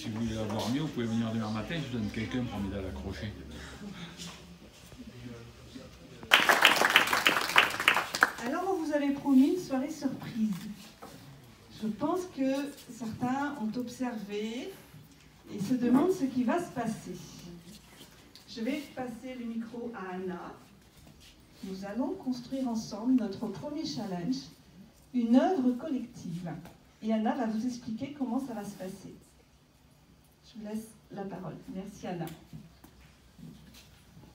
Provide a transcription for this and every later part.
si vous voulez la voir mieux, vous pouvez venir demain matin, je donne quelqu'un pour m'aider à l'accrocher. Alors, on vous avait promis une soirée surprise. Je pense que certains ont observé et se demandent ce qui va se passer. Je vais passer le micro à Anna. Nous allons construire ensemble notre premier challenge, une œuvre collective. Et Anna va vous expliquer comment ça va se passer. Je vous laisse la parole. Merci Anna.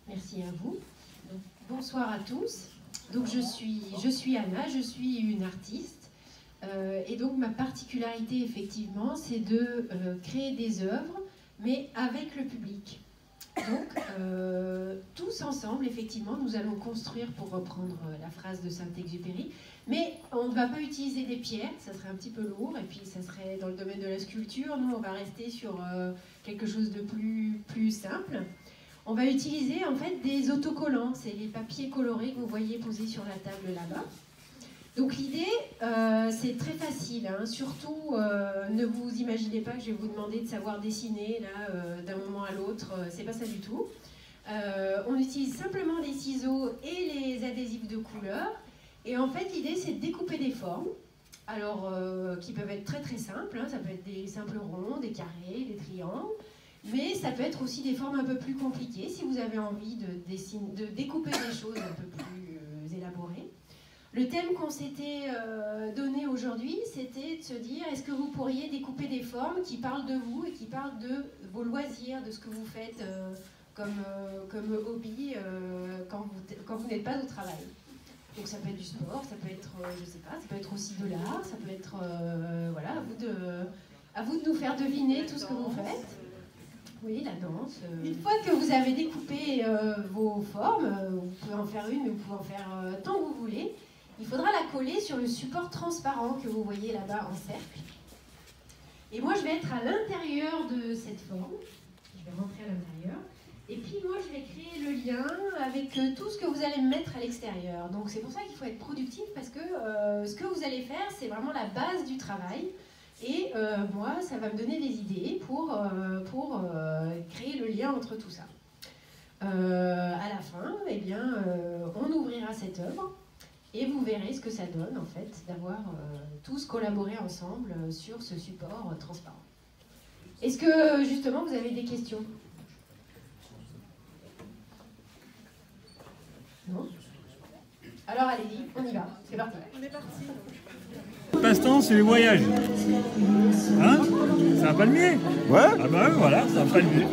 Merci à vous. Donc, bonsoir à tous. Donc je suis Anna, je suis une artiste. Et donc ma particularité effectivement, c'est de créer des œuvres, mais avec le public. Donc tous ensemble, effectivement, nous allons construire, pour reprendre la phrase de Saint-Exupéry, mais on ne va pas utiliser des pierres, ça serait un petit peu lourd, et puis ça serait dans le domaine de la sculpture. Nous, on va rester sur quelque chose de plus simple. On va utiliser en fait des autocollants, c'est les papiers colorés que vous voyez posés sur la table là-bas. Donc l'idée, c'est très facile, hein. Surtout ne vous imaginez pas que je vais vous demander de savoir dessiner là d'un moment à l'autre, c'est pas ça du tout. On utilise simplement des ciseaux et les adhésifs de couleur, et en fait l'idée c'est de découper des formes, alors qui peuvent être très simples, hein. Ça peut être des simples ronds, des carrés, des triangles, mais ça peut être aussi des formes un peu plus compliquées si vous avez envie de découper des choses un peu plus élaborées. Le thème qu'on s'était donné aujourd'hui, c'était de se dire, est-ce que vous pourriez découper des formes qui parlent de vous et qui parlent de vos loisirs, de ce que vous faites comme hobby quand vous n'êtes pas au travail. Donc ça peut être du sport, ça peut être, je sais pas, ça peut être aussi de l'art, ça peut être, voilà, à vous de nous faire deviner tout ce que vous faites. Oui, la danse. Une fois que vous avez découpé vos formes, vous pouvez en faire une, mais vous pouvez en faire tant que vous voulez. Il faudra la coller sur le support transparent que vous voyez là-bas en cercle. Et moi, je vais être à l'intérieur de cette forme. Je vais rentrer à l'intérieur. Et puis moi, je vais créer le lien avec tout ce que vous allez mettre à l'extérieur. Donc c'est pour ça qu'il faut être productif, parce que ce que vous allez faire, c'est vraiment la base du travail. Et moi, ça va me donner des idées pour créer le lien entre tout ça. À la fin, eh bien, on ouvrira cette œuvre et vous verrez ce que ça donne, en fait, d'avoir tous collaboré ensemble sur ce support transparent. Est-ce que, justement, vous avez des questions? Non? Alors, allez-y, on y va. C'est parti. On est parti. Passe-temps, c'est les voyages. Hein? C'est un palmier. Ouais. Ah bah voilà, c'est un palmier.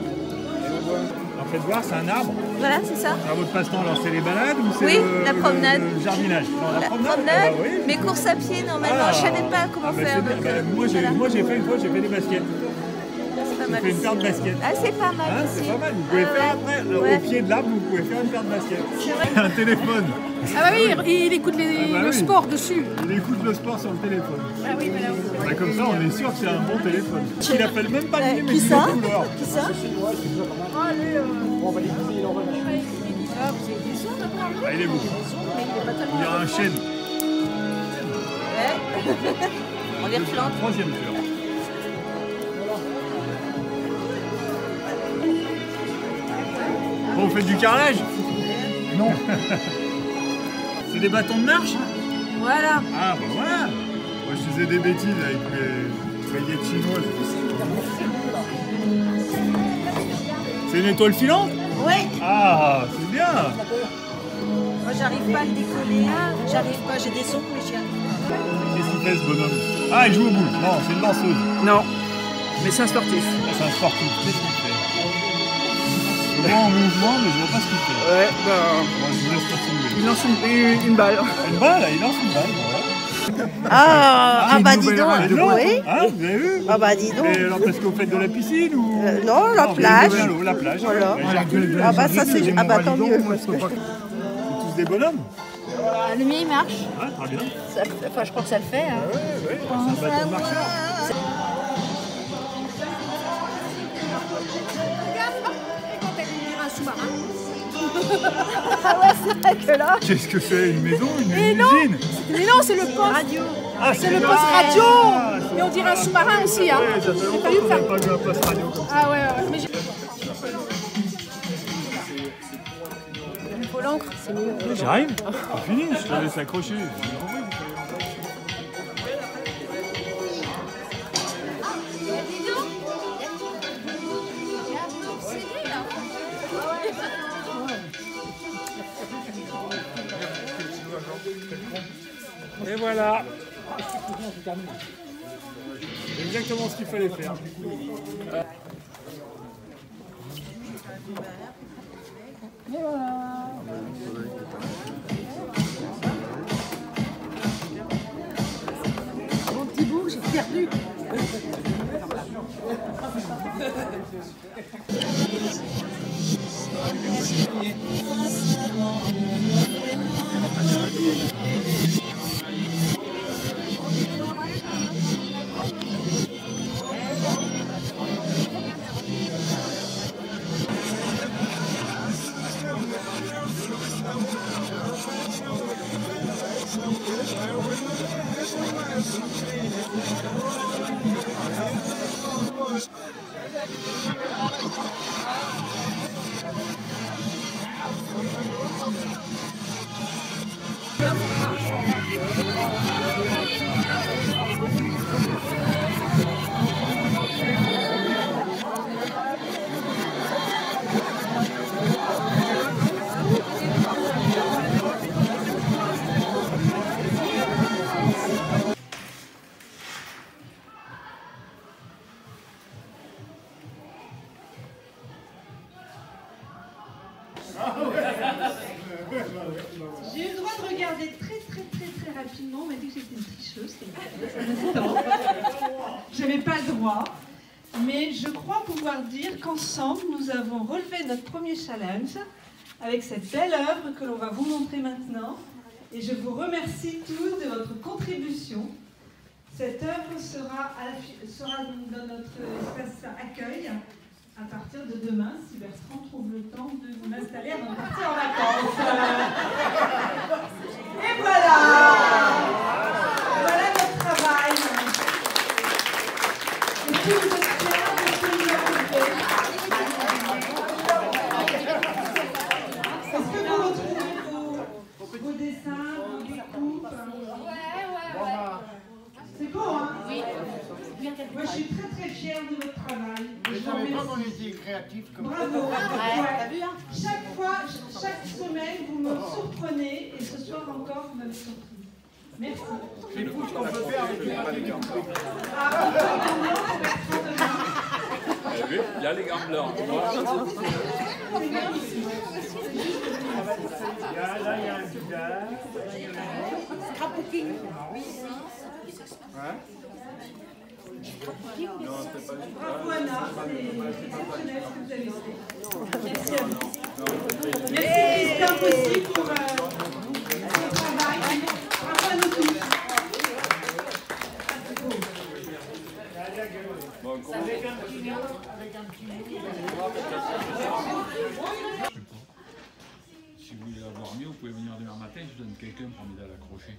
En fait, voir, c'est un arbre. Voilà, c'est ça. Alors, votre passe-temps, alors c'est les balades ou c'est Oui, la promenade. le jardinage? Non, La promenade, ah bah oui. mes courses à pied, normalement, Ah. je ne savais pas comment faire. Donc, moi, j'ai fait une fois, j'ai fait des baskets. c'est pas J'ai mal fait une aussi. paire de baskets. Ah, c'est pas mal Hein, aussi. c'est pas mal. Vous pouvez faire après, Ouais. au pied de l'arbre, vous pouvez faire une paire de baskets. C'est vrai. Un téléphone. Ah bah oui, il écoute le oui. sport dessus. Il écoute le sport sur le téléphone. Ah oui, voilà. Bah, comme ça, on est sûr que c'est un bon téléphone. Il appelle même pas le mais Qui il ça? est couleur. Qui ça? Allez, ah, vous avez des sons d'abord, Ah, il est beau. mais il est pas tellement... Il y a un chêne. Ouais. On les replante. Troisième fleur. Bon, vous faites du carrelage? Non. C'est des bâtons de marche? Voilà. Ah bah voilà. Moi je faisais des bêtises avec mes baguettes chinoises. C'est une étoile filante? Ouais. Ah, c'est bien. Moi, j'arrive pas à le décoller. J'arrive pas, j'ai des sons, mais j'y arrive pas. Qu'est-ce qu'il fait ce bonhomme? Ah, il joue au boule. Non, c'est une danseuse. Non, mais c'est un sportif. Ah, c'est un sportif. Qu'est-ce qu'il fait? Je le vois en mouvement, mais je vois pas ce qu'il fait. Ouais, bah... Bon, je vous laisse continuer. Il lance une balle. Une balle, il lance une balle. Voilà. Ah bah dis donc. Et non, Oui. hein, vous avez vu? Ah bah dis donc. Et alors parce que vous faites de la piscine ou? Non, la plage. La plage. Voilà. Ouais, Ah bah ça c'est... Ah bah tant mieux. Parce que... c'est tous des bonhommes? Le mien il marche. Ah, très bien. Enfin je crois que ça le fait. Hein. Ouais, c'est un bâton de marcheur. Un sous-marin. Ah ouais, c'est vrai que là... Qu'est-ce que c'est? Une maison? Une Mais non. usine? Mais non, c'est le poste. Radio. Ah, C'est le poste radio. Mais on dirait un sous-marin aussi. Hein. Ouais, ça fait longtemps que vous n'avez pas vu un poste radio comme ça. Ah ouais. Mais il faut l'encre, c'est mieux. J'arrive, c'est fini, je te laisse accrocher. Et voilà. C'est exactement ce qu'il fallait faire. Et voilà. Mon petit bout, j'ai perdu. J'ai eu le droit de regarder très rapidement. On m'a dit que j'étais une tricheuse. J'avais pas le droit. Mais je crois pouvoir dire qu'ensemble, nous avons relevé notre premier challenge avec cette belle œuvre que l'on va vous montrer maintenant. Et je vous remercie tous de votre contribution. Cette œuvre sera dans notre espace accueil à partir de demain, si Bertrand trouve le temps de m'installer avant de partir en vacances. Et voilà! Voilà notre travail. Et puis vous êtes fiers de ce que nous avons fait. Est-ce que vous retrouvez vos dessins, vos découpes? Ouais. C'est beau, hein? Oui. Moi, je suis très fière de votre travail. Je savais pas qu'on était créatifs comme ça. Bravo. T'as vu, hein? Chaque semaine, vous me surprenez et ce soir encore, vous m'avez surpris. Merci. C'est fou ce qu'on peut faire avec les papiers. Ah, Vous avez vu? Il y a les gants blancs. Là, il y a un guitare. Scrapbooking. bravo Anna, c'est exceptionnel ce que vous avez fait. Merci à vous. Merci, c'est impossible pour votre travail. Bravo à nous tous. Si vous voulez l'avoir mieux, vous pouvez venir demain matin, je donne quelqu'un pour m'aider à l'accrocher.